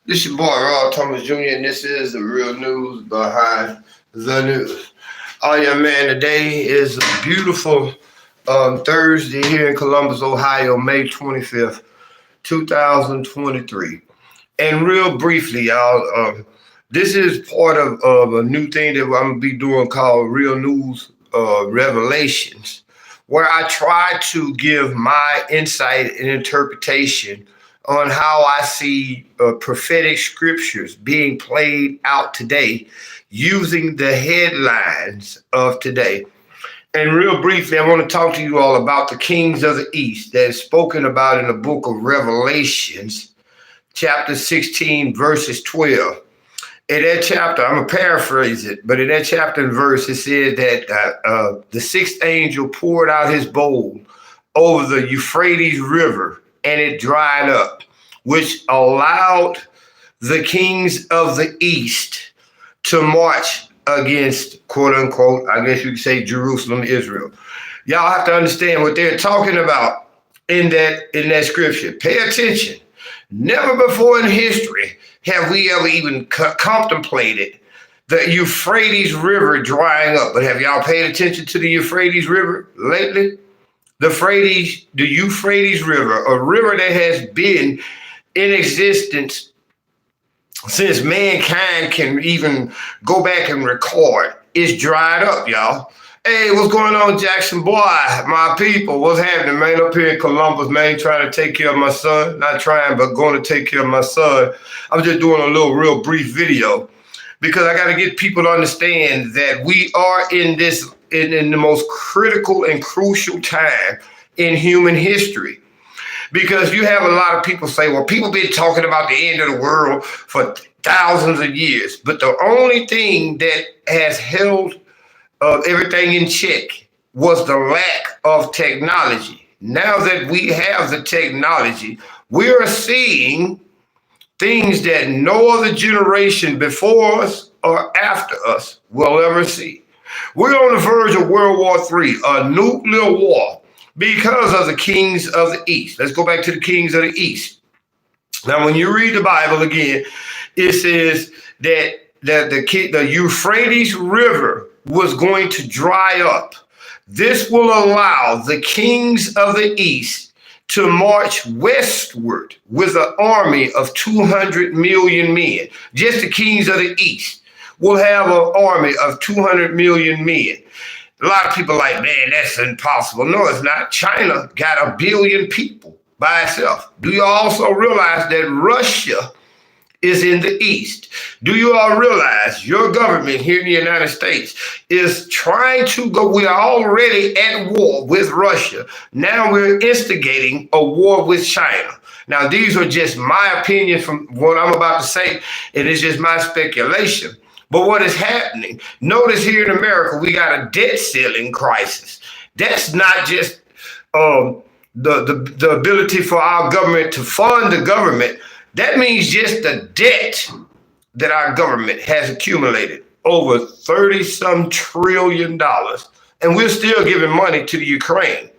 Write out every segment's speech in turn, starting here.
This your boy Rob Thomas Jr. and this is the real news behind the news. Oh yeah, man! Today is a beautiful Thursday here in Columbus, Ohio, May 25th, 2023. And real briefly, y'all, this is part of a new thing that I'm gonna be doing called Real News Revelations, where I try to give my insight and interpretation on how I see prophetic scriptures being played out today using the headlines of today. And real briefly, I want to talk to you all about the kings of the East that is spoken about in the book of Revelations, chapter 16, verses 12. In that chapter, I'm going to paraphrase it, but in that chapter and verse, it said that the sixth angel poured out his bowl over the Euphrates River and it dried up, which allowed the kings of the East to march against, quote unquote, I guess you could say Jerusalem, Israel. Y'all have to understand what they're talking about in that scripture. Pay attention. Never before in history have we ever even contemplated the Euphrates River drying up. But have y'all paid attention to the Euphrates River lately? The Euphrates River, a river that has been in existence since mankind can even go back and record, is dried up, y'all. Hey, what's going on, Jackson? Boy, my people, what's happening, man? Up here in Columbus, man, trying to take care of my son. Not trying, but going to take care of my son. I'm just doing a little real brief video because I got to get people to understand that we are in the most critical and crucial time in human history. Because you have a lot of people say, well, people been talking about the end of the world for thousands of years. But the only thing that has held everything in check was the lack of technology. Now that we have the technology, we are seeing things that no other generation before us or after us will ever see. We're on the verge of World War III, a nuclear war, because of the kings of the East. Let's go back to the kings of the East. Now, when you read the Bible again, it says that the Euphrates River was going to dry up. This will allow the kings of the East to march westward with an army of 200 million men. Just the kings of the East will have an army of 200 million men. A lot of people are like, man, that's impossible. No, it's not. China got 1 billion people by itself. Do you also realize that Russia is in the East? Do you all realize your government here in the United States is trying to go? We are already at war with Russia. Now we're instigating a war with China. Now, these are just my opinions from what I'm about to say. It is just my speculation. But what is happening? Notice here in America, we got a debt ceiling crisis. That's not just the ability for our government to fund the government. That means just the debt that our government has accumulated, over 30-some trillion dollars, and we're still giving money to the Ukraine.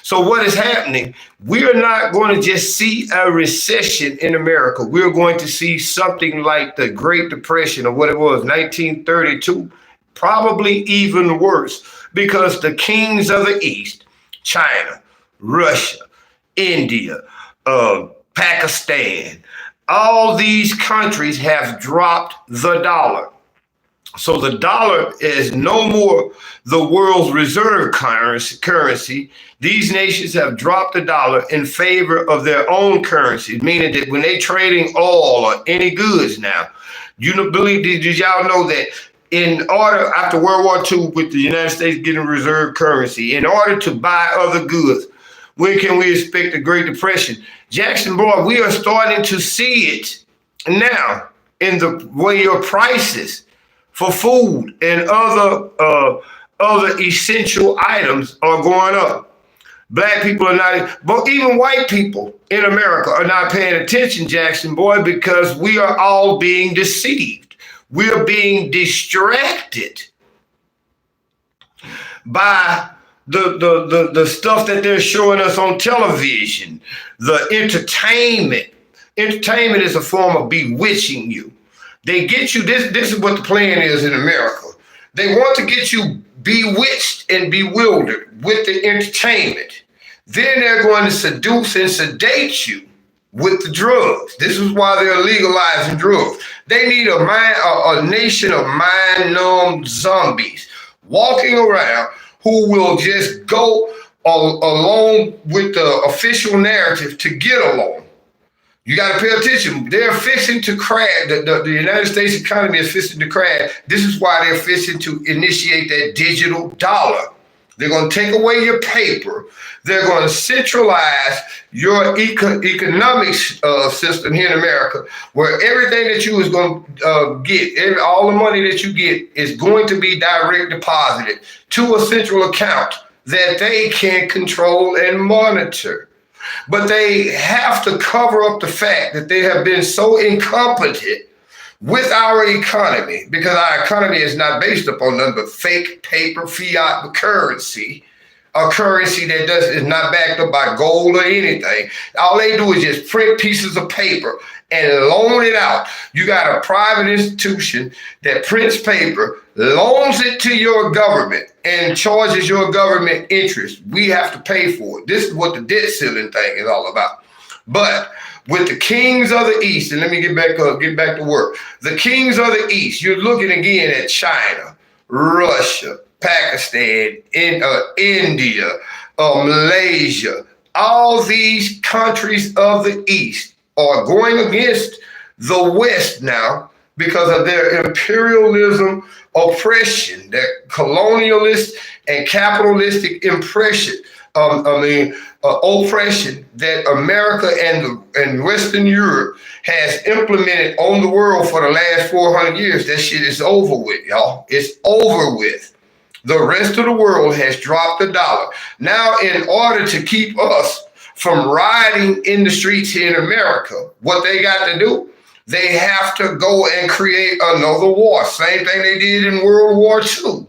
So what is happening? We are not going to just see a recession in America. We're going to see something like the Great Depression or what it was, 1932, probably even worse, because the kings of the East, China, Russia, India, Pakistan, all these countries have dropped the dollar. So the dollar is no more the world's reserve currency. These nations have dropped the dollar in favor of their own currencies, meaning that when they're trading oil or any goods now, you don't believe, did y'all know that in order, after World War II, with the United States getting reserve currency, in order to buy other goods, when can we expect a Great Depression? Jackson, boy, we are starting to see it now in the way your prices for food and other essential items are going up. Black people are not, but even white people in America are not paying attention, Jackson, boy, because we are all being deceived. We are being distracted by the stuff that they're showing us on television, the entertainment, Entertainment is a form of bewitching you. They get you, this is what the plan is in America. They want to get you bewitched and bewildered with the entertainment. Then they're going to seduce and sedate you with the drugs. This is why they're legalizing drugs. They need a nation of mind-numb zombies walking around who will just go along with the official narrative to get along. You got to pay attention. They're fixing to crash. The United States economy is fixing to crash. This is why they're fixing to initiate that digital dollar. They're going to take away your paper. They're going to centralize your economics system here in America, where everything that you is going to get, all the money that you get is going to be direct deposited to a central account that they can control and monitor. But they have to cover up the fact that they have been so incompetent with our economy, because our economy is not based upon nothing but fake paper fiat currency, a currency that is not backed up by gold or anything. All they do is just print pieces of paper and loan it out. You got a private institution that prints paper, loans it to your government, and charges your government interest. We have to pay for it. This is what the debt ceiling thing is all about. But with the kings of the East, and let me get back to work. The kings of the East, you're looking again at China, Russia, Pakistan, India, Malaysia. All these countries of the East are going against the West now because of their imperialism, oppression, their colonialist and capitalistic oppression that America and Western Europe has implemented on the world for the last 400 years. That shit is over with, y'all. It's over with. The rest of the world has dropped the dollar. Now, in order to keep us from rioting in the streets here in America, what they got to do, they have to go and create another war. Same thing they did in World War II.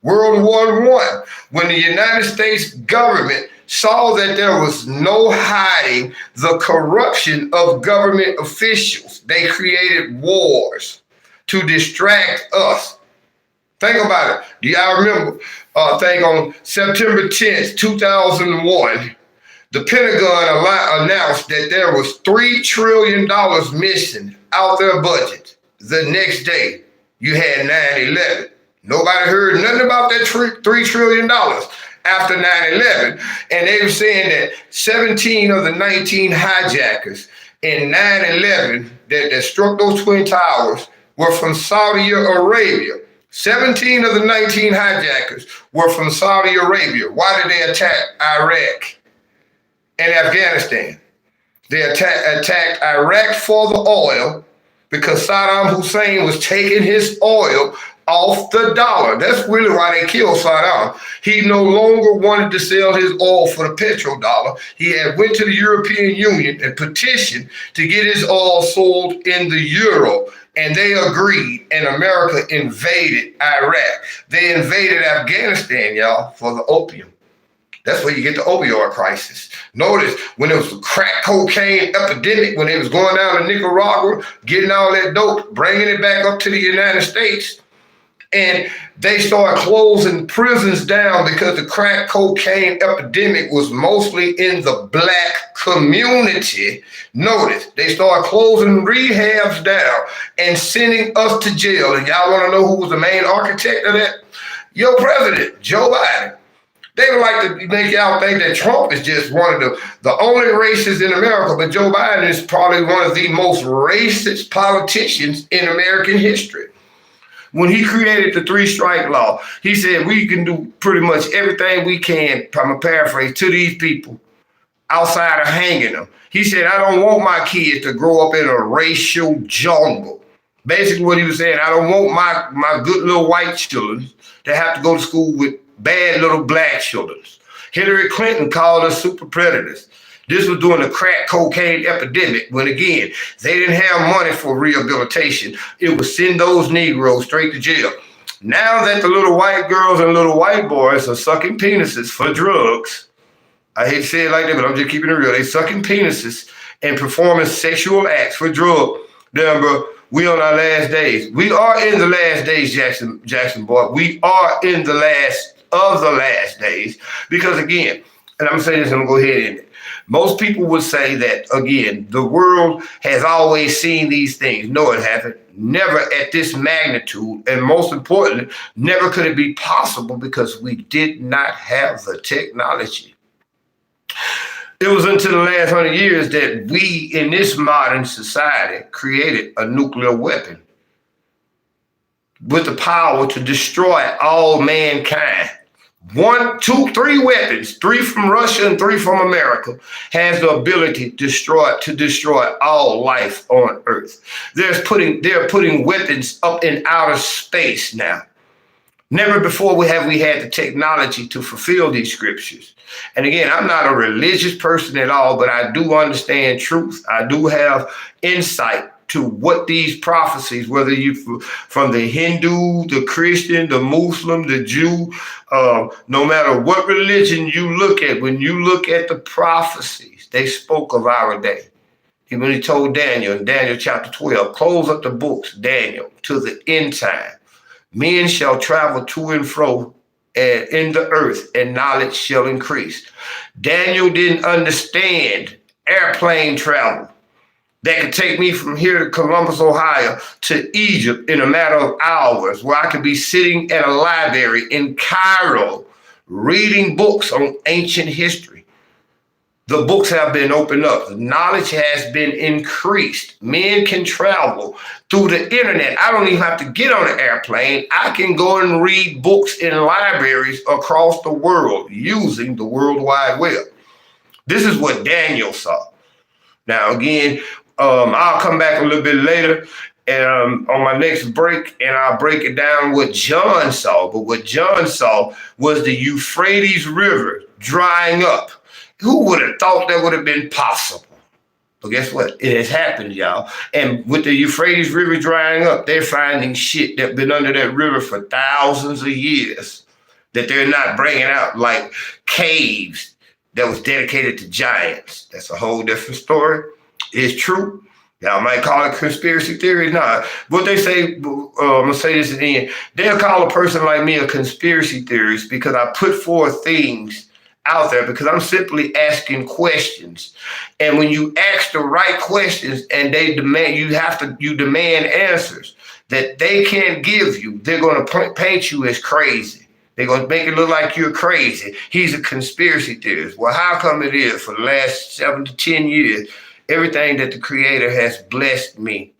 World War I, when the United States government saw that there was no hiding the corruption of government officials, they created wars to distract us. Think about it. Do y'all remember, on September 10th, 2001, the Pentagon announced that there was $3 trillion missing out their budget. The next day, you had 9/11. Nobody heard nothing about that $3 trillion after 9/11. And they were saying that 17 of the 19 hijackers in 9/11 that struck those Twin Towers were from Saudi Arabia. 17 of the 19 hijackers were from Saudi Arabia. Why did they attack Iraq and Afghanistan? They attacked Iraq for the oil because Saddam Hussein was taking his oil off the dollar. That's really why they killed Saddam. He no longer wanted to sell his oil for the petrodollar. He had went to the European Union and petitioned to get his oil sold in the euro. And they agreed, and America invaded Iraq. They invaded Afghanistan, y'all, for the opium. That's where you get the opioid crisis. Notice when it was the crack cocaine epidemic, when they was going down to Nicaragua, getting all that dope, bringing it back up to the United States, and they started closing prisons down because the crack cocaine epidemic was mostly in the black community. Notice, they started closing rehabs down and sending us to jail. And y'all want to know who was the main architect of that? Your president, Joe Biden. They would like to make y'all think that Trump is just one of the only racists in America, but Joe Biden is probably one of the most racist politicians in American history. When he created the 3-strike law, he said we can do pretty much everything we can, I'm a paraphrase, to these people outside of hanging them. He said, I don't want my kids to grow up in a racial jungle. Basically what he was saying, I don't want my good little white children to have to go to school with bad little black children. Hillary Clinton called us super predators. This was during the crack cocaine epidemic when, again, they didn't have money for rehabilitation. It was send those Negroes straight to jail. Now that the little white girls and little white boys are sucking penises for drugs, I hate to say it like that, but I'm just keeping it real. They sucking penises and performing sexual acts for drug. Damn, bro, we on our last days. We are in the last days, Jackson boy. We are in the last of the last days. Because again, and I'm saying this, I'm gonna go ahead and most people would say that, again, the world has always seen these things. No, it hasn't. Never at this magnitude. And most importantly, never could it be possible because we did not have the technology. It was until the last 100 years that we, in this modern society, created a nuclear weapon with the power to destroy all mankind. 1, 2, 3 weapons, 3 from Russia and 3 from America, has the ability to destroy all life on Earth. They're putting weapons up in outer space now. Never before we had the technology to fulfill these scriptures. And again, I'm not a religious person at all, but I do understand truth. I do have insight to what these prophecies, whether you from the Hindu, the Christian, the Muslim, the Jew, no matter what religion you look at, when you look at the prophecies, they spoke of our day. When he told Daniel in Daniel chapter 12, close up the books, Daniel, to the end time. Men shall travel to and fro in the earth, and knowledge shall increase. Daniel didn't understand airplane travel that could take me from here to Columbus, Ohio, to Egypt in a matter of hours, where I could be sitting at a library in Cairo reading books on ancient history. The books have been opened up. The knowledge has been increased. Men can travel through the internet. I don't even have to get on an airplane. I can go and read books in libraries across the world using the World Wide Web. This is what Daniel saw. Now, again, I'll come back a little bit later and on my next break, and I'll break it down what John saw. But what John saw was the Euphrates River drying up. Who would have thought that would have been possible? But guess what? It has happened, y'all. And with the Euphrates River drying up, they're finding shit that's been under that river for thousands of years that they're not bringing out, like caves that was dedicated to giants. That's a whole different story. It's true. Y'all might call it conspiracy theory. Nah, what they say, I'm going to say this at the end. They'll call a person like me a conspiracy theorist because I put forth things out there because I'm simply asking questions. And when you ask the right questions and they demand, you demand answers that they can't give you, they're going to paint you as crazy. They're going to make it look like you're crazy. He's a conspiracy theorist. Well, how come it is for the last 7 to 10 years, everything that the Creator has blessed me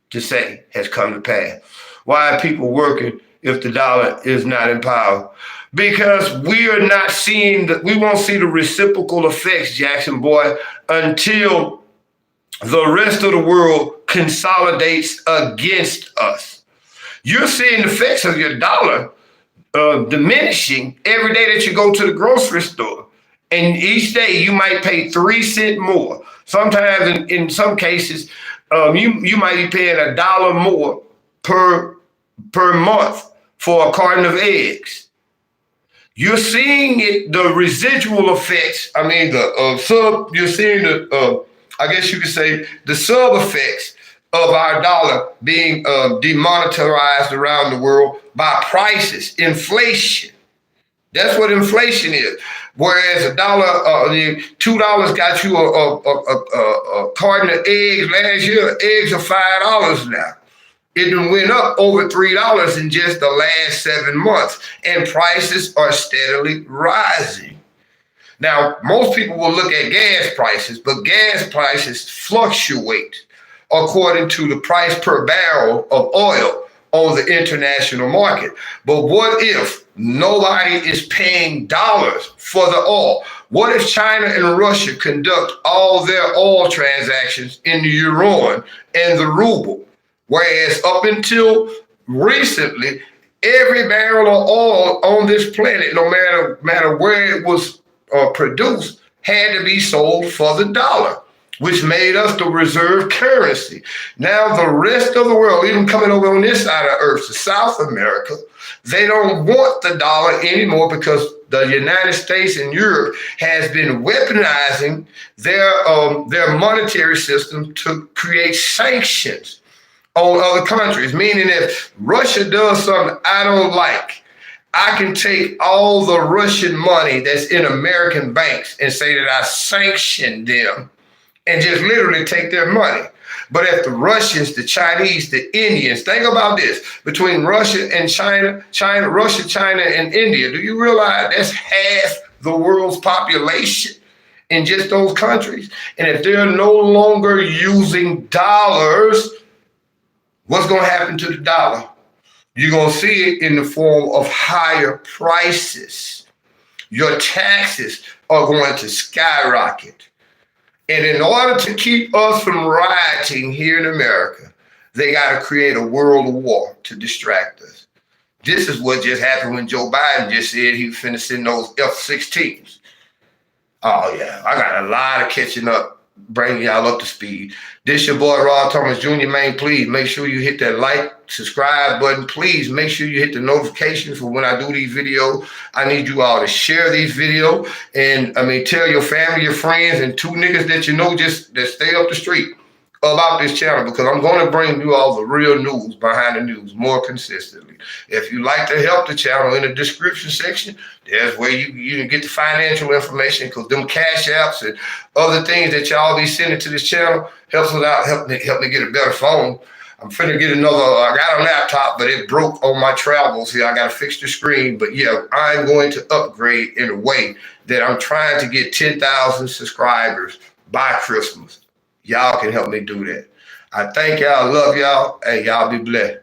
to say has come to pass? Why are people working if the dollar is not in power? Because we are not seeing we won't see the reciprocal effects, Jackson boy, until the rest of the world consolidates against us. You're seeing the effects of your dollar diminishing every day that you go to the grocery store. And each day you might pay 3 cents more. Sometimes in some cases, you might be paying $1 more per month for a carton of eggs. You're seeing it, the residual effects. I mean, you're seeing I guess you could say the sub effects of our dollar being demonetized around the world by prices, inflation. That's what inflation is. Whereas $2 got you a carton of eggs last year, eggs are $5 now. It went up over $3 in just the last 7 months, and prices are steadily rising. Now, most people will look at gas prices, but gas prices fluctuate according to the price per barrel of oil on the international market. But what if nobody is paying dollars for the oil? What if China and Russia conduct all their oil transactions in the yuan and the ruble? Whereas up until recently, every barrel of oil on this planet, no matter where it was produced, had to be sold for the dollar. which made us the reserve currency. Now the rest of the world, even coming over on this side of the earth to South America, they don't want the dollar anymore because the United States and Europe has been weaponizing their monetary system to create sanctions on other countries, meaning if Russia does something I don't like, I can take all the Russian money that's in American banks and say that I sanctioned them and just literally take their money. But if the Russians, the Chinese, the Indians, think about this, between Russia and Russia, China, and India, do you realize that's half the world's population in just those countries? And if they're no longer using dollars, what's going to happen to the dollar? You're going to see it in the form of higher prices. Your taxes are going to skyrocket. And in order to keep us from rioting here in America, they got to create a world war to distract us. This is what just happened when Joe Biden just said he was finna send those F-16s. Oh, yeah, I got a lot of catching up, bringing y'all up to speed. This your boy, Rob Thomas Jr., man. Please make sure you hit that like, subscribe button. Please make sure you hit the notifications for when I do these videos. I need you all to share these videos and tell your family, your friends, and two niggas that you know just that stay up the street about this channel, because I'm going to bring you all the real news behind the news more consistently. If you like to help the channel, in the description section, there's where you can get the financial information, because them cash apps and other things that y'all be sending to this channel helps us out, help me get a better phone. I'm finna get another, I got a laptop, but it broke on my travels here. I got to fix the screen. But yeah, I'm going to upgrade in a way that I'm trying to get 10,000 subscribers by Christmas. Y'all can help me do that. I thank y'all, love y'all. Hey, y'all be blessed.